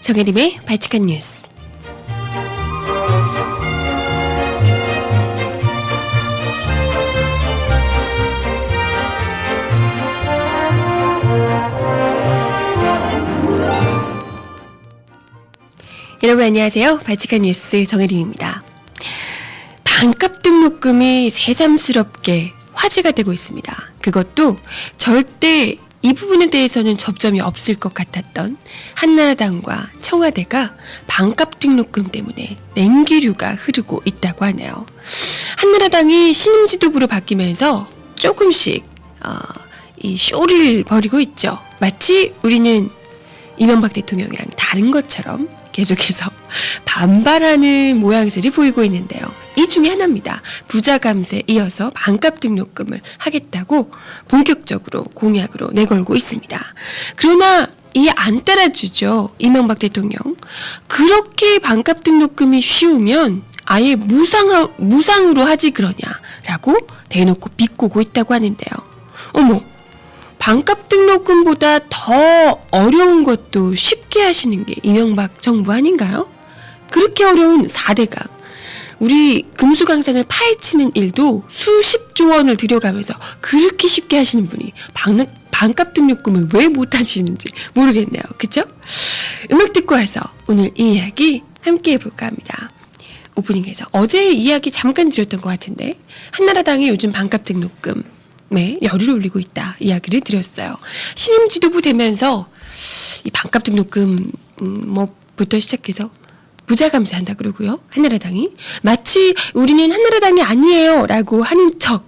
정혜림의 발칙한 뉴스. 여러분 안녕하세요. 발칙한 뉴스 정혜림입니다. 반값 등록금이 새삼스럽게 화제가 되고 있습니다. 그것도 절대 이 부분에 대해서는 접점이 없을 것 같았던 한나라당과 청와대가 반값 등록금 때문에 냉기류가 흐르고 있다고 하네요. 한나라당이 신임 지도부로 바뀌면서 조금씩 이 쇼를 벌이고 있죠. 마치 우리는 이명박 대통령이랑 다른 것처럼 계속해서 반발하는 모양새를 보이고 있는데요. 이 중에 하나입니다. 부자 감세에 이어서 반값 등록금을 하겠다고 본격적으로 공약으로 내걸고 있습니다. 그러나 이에 안 따라주죠. 이명박 대통령. 그렇게 반값 등록금이 쉬우면 아예 무상으로 하지 그러냐라고 대놓고 비꼬고 있다고 하는데요. 어머, 반값 등록금보다 더 어려운 것도 쉽게 하시는 게 이명박 정부 아닌가요? 그렇게 어려운 4대강, 우리 금수강산을 파헤치는 일도 수십조 원을 들여가면서 그렇게 쉽게 하시는 분이 반값 등록금을 왜 못하시는지 모르겠네요. 그쵸? 음악 듣고 와서 오늘 이 이야기 함께 해볼까 합니다. 오프닝에서 어제 이야기 잠깐 드렸던 것 같은데 한나라당이 요즘 반값 등록금 열을 올리고 있다 이야기를 드렸어요. 신임 지도부 되면서 이 반값 등록금 부터 시작해서 부자 감세한다 그러고요. 한나라당이 마치 우리는 한나라당이 아니에요 라고 하는 척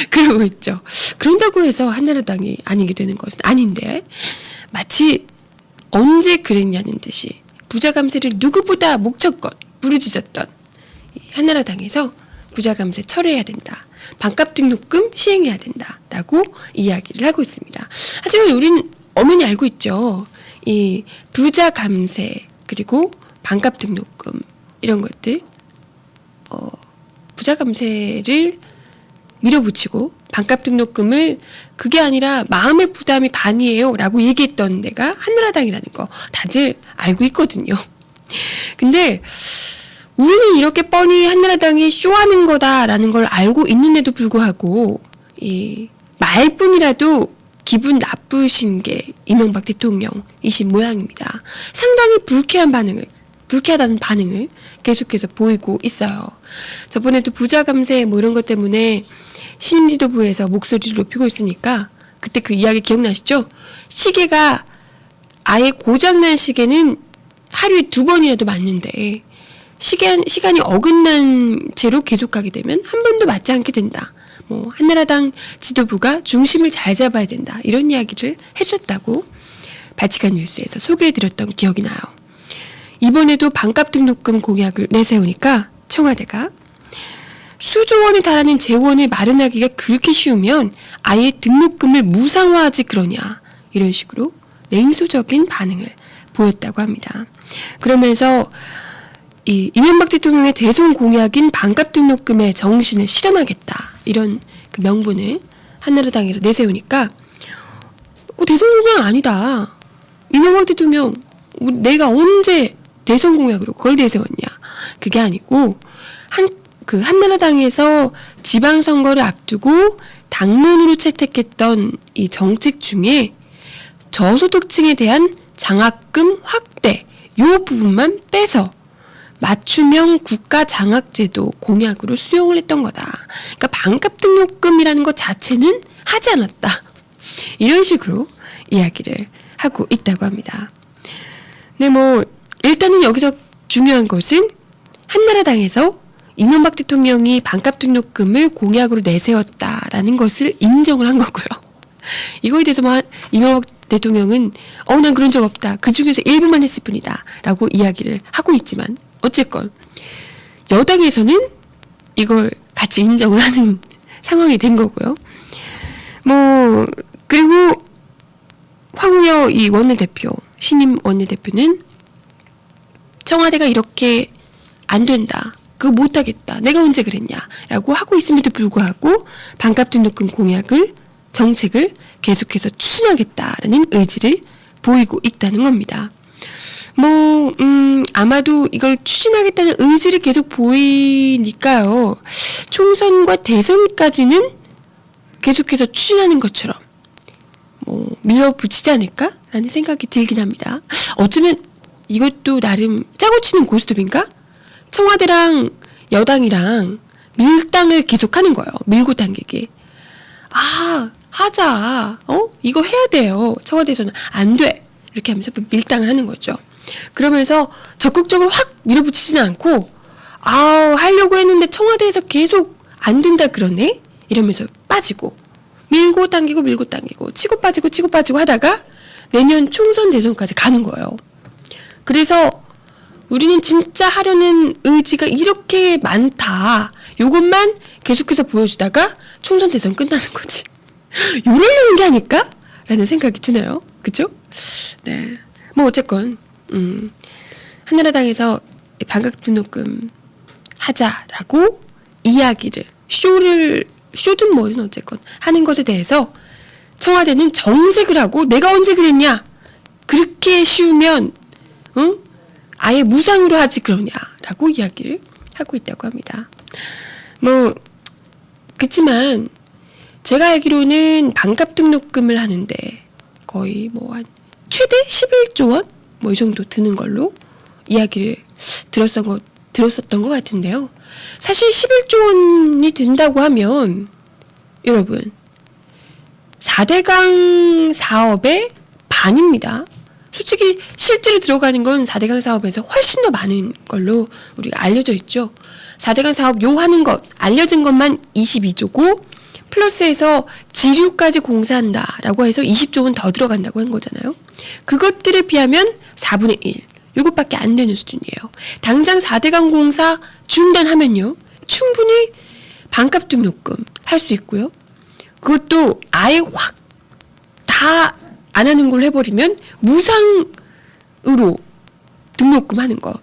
그러고 있죠. 그런다고 해서 한나라당이 아니게 되는 것은 아닌데 마치 언제 그랬냐는 듯이 부자 감세를 누구보다 목청껏 부르짖었던 한나라당에서 부자 감세 철회해야 된다. 반값 등록금 시행해야 된다라고 이야기를 하고 있습니다. 하지만 우리는 엄연히 알고 있죠. 이 부자 감세 그리고 반값 등록금 이런 것들 부자 감세를 밀어붙이고 반값 등록금을 그게 아니라 마음의 부담이 반이에요 라고 얘기했던 데가 한나라당이라는 거 다들 알고 있거든요. 근데 우리는 이렇게 뻔히 한나라당이 쇼하는 거다라는 걸 알고 있는데도 불구하고 이 말뿐이라도 기분 나쁘신 게 이명박 대통령이신 모양입니다. 상당히 불쾌하다는 반응을 계속해서 보이고 있어요. 저번에도 부자 감세 이런 것 때문에 신임 지도부에서 목소리를 높이고 있으니까 그때 그 이야기 기억나시죠? 시계가 아예 고장난 시계는 하루에 2번이라도 맞는데 시간이 어긋난 채로 계속 가게 되면 한 번도 맞지 않게 된다. 한나라당 지도부가 중심을 잘 잡아야 된다. 이런 이야기를 해줬다고 발칙한 뉴스에서 소개해드렸던 기억이 나요. 이번에도 반값 등록금 공약을 내세우니까 청와대가 수조 원에 달하는 재원을 마련하기가 그렇게 쉬우면 아예 등록금을 무상화하지 그러냐. 이런 식으로 냉소적인 반응을 보였다고 합니다. 그러면서 이명박 대통령의 대선 공약인 반값 등록금의 정신을 실현하겠다 이런 그 명분을 한나라당에서 내세우니까 대선 공약 아니다. 이명박 대통령 내가 언제 대선 공약으로 그걸 내세웠냐. 그게 아니고 한나라당에서 지방선거를 앞두고 당론으로 채택했던 이 정책 중에 저소득층에 대한 장학금 확대 요 부분만 빼서 맞춤형 국가 장학제도 공약으로 수용을 했던 거다. 그러니까 반값 등록금이라는 것 자체는 하지 않았다. 이런 식으로 이야기를 하고 있다고 합니다. 근데 일단은 여기서 중요한 것은 한나라당에서 이명박 대통령이 반값 등록금을 공약으로 내세웠다라는 것을 인정을 한 거고요. 이거에 대해서 이명박 대통령은 난 그런 적 없다. 그 중에서 일부만 했을 뿐이다. 라고 이야기를 하고 있지만 어쨌건 여당에서는 이걸 같이 인정을 하는 상황이 된 거고요. 그리고 황우여 이 원내대표, 신임 원내대표는 청와대가 이렇게 안 된다. 그거 못하겠다. 내가 언제 그랬냐. 라고 하고 있음에도 불구하고 반값 등록금 정책을 계속해서 추진하겠다라는 의지를 보이고 있다는 겁니다. 아마도 이걸 추진하겠다는 의지를 계속 보이니까요. 총선과 대선까지는 계속해서 추진하는 것처럼 밀어붙이지 않을까라는 생각이 들긴 합니다. 어쩌면 이것도 나름 짜고 치는 고스톱인가? 청와대랑 여당이랑 밀당을 계속하는 거예요. 밀고 당기기. 하자. 이거 해야 돼요. 청와대에서는 안 돼. 이렇게 하면서 밀당을 하는 거죠. 그러면서 적극적으로 확 밀어붙이지는 않고 하려고 했는데 청와대에서 계속 안 된다 그러네? 이러면서 빠지고 밀고 당기고 치고 빠지고 하다가 내년 총선 대선까지 가는 거예요. 그래서 우리는 진짜 하려는 의지가 이렇게 많다. 요것만 계속해서 보여주다가 총선 대선 끝나는 거지. 이러려는 게 아닐까? 라는 생각이 드네요. 그죠? 네. 어쨌건 한나라당에서 반값 등록금 하자라고 이야기를 쇼든 뭐든 어쨌건 하는 것에 대해서 청와대는 정색을 하고 내가 언제 그랬냐? 그렇게 쉬우면 아예 무상으로 하지 그러냐라고 이야기를 하고 있다고 합니다. 그치만 제가 알기로는 반값 등록금을 하는데 거의 한 최대 11조 원? 이 정도 드는 걸로 이야기를 들었었던 것 같은데요. 사실 11조 원이 든다고 하면 여러분 4대강 사업의 반입니다. 솔직히 실제로 들어가는 건 4대강 사업에서 훨씬 더 많은 걸로 우리가 알려져 있죠. 4대강 사업 하는 것 알려진 것만 22조고 플러스해서 지류까지 공사한다라고 해서 20조 원 더 들어간다고 한 거잖아요. 그것들에 비하면 4분의 1 이것밖에 안 되는 수준이에요. 당장 4대강 공사 중단하면요. 충분히 반값 등록금 할 수 있고요. 그것도 아예 확 다 안 하는 걸로 해버리면 무상으로 등록금 하는 거.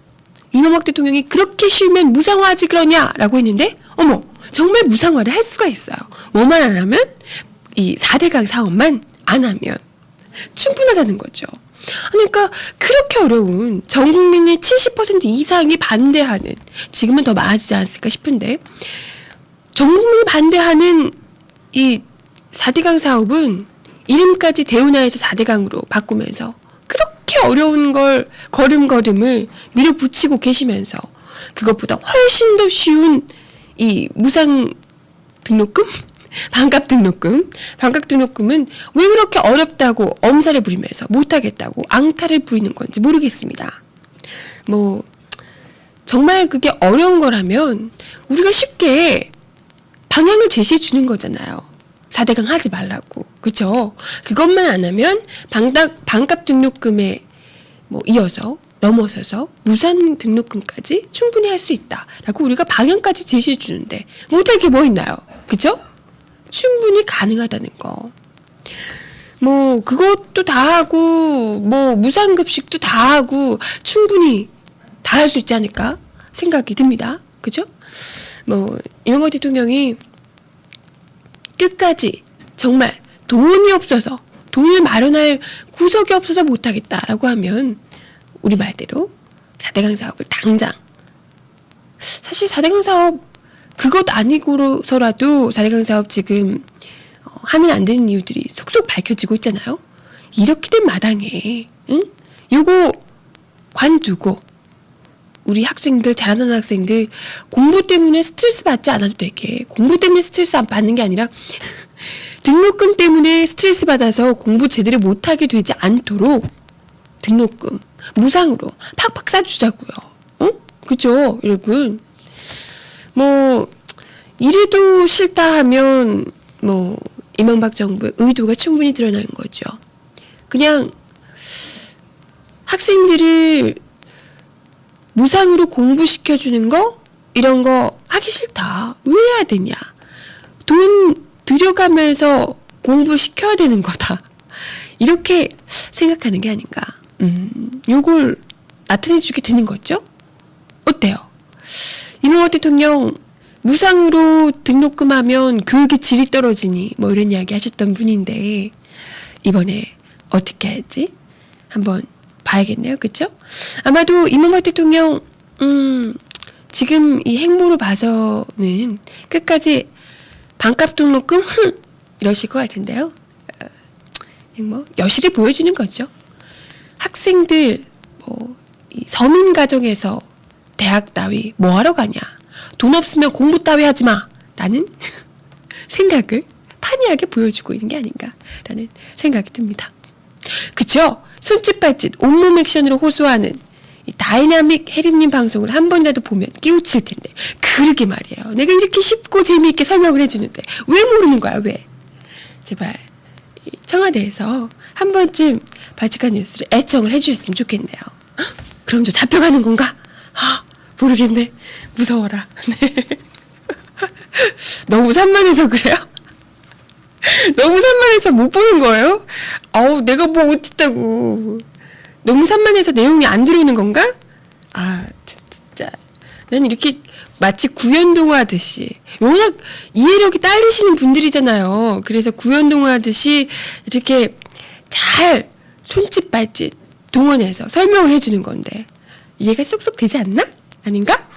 이명박 대통령이 그렇게 쉬우면 무상화하지 그러냐라고 했는데 정말 무상화를 할 수가 있어요. 뭐만 안 하면 이 4대강 사업만 안 하면 충분하다는 거죠. 그러니까 그렇게 어려운 전 국민의 70% 이상이 반대하는 지금은 더 많아지지 않았을까 싶은데 전 국민이 반대하는 이 4대강 사업은 이름까지 대운하에서 4대강으로 바꾸면서 그렇게 어려운 걸 걸음걸음을 밀어붙이고 계시면서 그것보다 훨씬 더 쉬운 이 무상 등록금? 반값 등록금은 왜 그렇게 어렵다고 엄살을 부리면서 못하겠다고 앙탈을 부리는 건지 모르겠습니다. 정말 그게 어려운 거라면 우리가 쉽게 방향을 제시해 주는 거잖아요. 4대강 하지 말라고. 그렇죠? 그것만 안 하면 반값 등록금에 이어서 넘어서서 무상 등록금까지 충분히 할 수 있다라고 우리가 방향까지 제시해 주는데 못할 게 뭐 있나요? 그렇죠? 충분히 가능하다는 거. 그것도 다 하고 무상급식도 다 하고 충분히 다 할 수 있지 않을까 생각이 듭니다. 그죠? 이명박 대통령이 끝까지 정말 돈이 없어서 돈을 마련할 구석이 없어서 못하겠다라고 하면 우리 말대로 4대강 사업을 당장 사실 4대강 사업 그것 아니고서라도 4대강 사업 지금 하면 안 되는 이유들이 속속 밝혀지고 있잖아요. 이렇게 된 마당에 요거 관두고 우리 학생들 잘하는 학생들 공부 때문에 스트레스 받지 않아도 되게 공부 때문에 스트레스 안 받는 게 아니라 등록금 때문에 스트레스 받아서 공부 제대로 못하게 되지 않도록 등록금 무상으로 팍팍 싸주자고요. 그죠 여러분? 이래도 싫다 하면 이명박 정부의 의도가 충분히 드러나는 거죠. 그냥 학생들을 무상으로 공부시켜주는 거 이런 거 하기 싫다. 왜 해야 되냐. 돈 들여가면서 공부시켜야 되는 거다. 이렇게 생각하는 게 아닌가. 요걸 나타내주게 되는 거죠. 어때요? 이명박 대통령 무상으로 등록금하면 교육의 질이 떨어지니 이런 이야기 하셨던 분인데 이번에 어떻게 할지 한번 봐야겠네요. 그쵸? 아마도 이명박 대통령 지금 이 행보로 봐서는 끝까지 반값 등록금 이러실 것 같은데요. 뭐 여실히 보여주는 거죠. 학생들 이 서민 가정에서 대학 따위 뭐하러 가냐, 돈 없으면 공부 따위 하지 마 라는 생각을 판이하게 보여주고 있는 게 아닌가라는 생각이 듭니다. 그쵸? 손짓 발짓 온몸 액션으로 호소하는 이 다이나믹 혜림님 방송을 한 번이라도 보면 깨우칠 텐데, 그러게 말이에요. 내가 이렇게 쉽고 재미있게 설명을 해주는데 왜 모르는 거야, 왜? 제발 이 청와대에서 한 번쯤 발칙한 뉴스를 애청을 해주셨으면 좋겠네요. 헉, 그럼 저 잡혀가는 건가? 모르겠네. 무서워라. 네. 너무 산만해서 그래요? 너무 산만해서 못 보는 거예요? 내가 뭐 어쨌다고. 너무 산만해서 내용이 안 들어오는 건가? 진짜. 난 이렇게 마치 구연동화 하듯이, 워낙 이해력이 딸리시는 분들이잖아요. 그래서 구연동화 하듯이 이렇게 잘 손짓 발짓 동원해서 설명을 해주는 건데, 이해가 쏙쏙 되지 않나? 아닌가?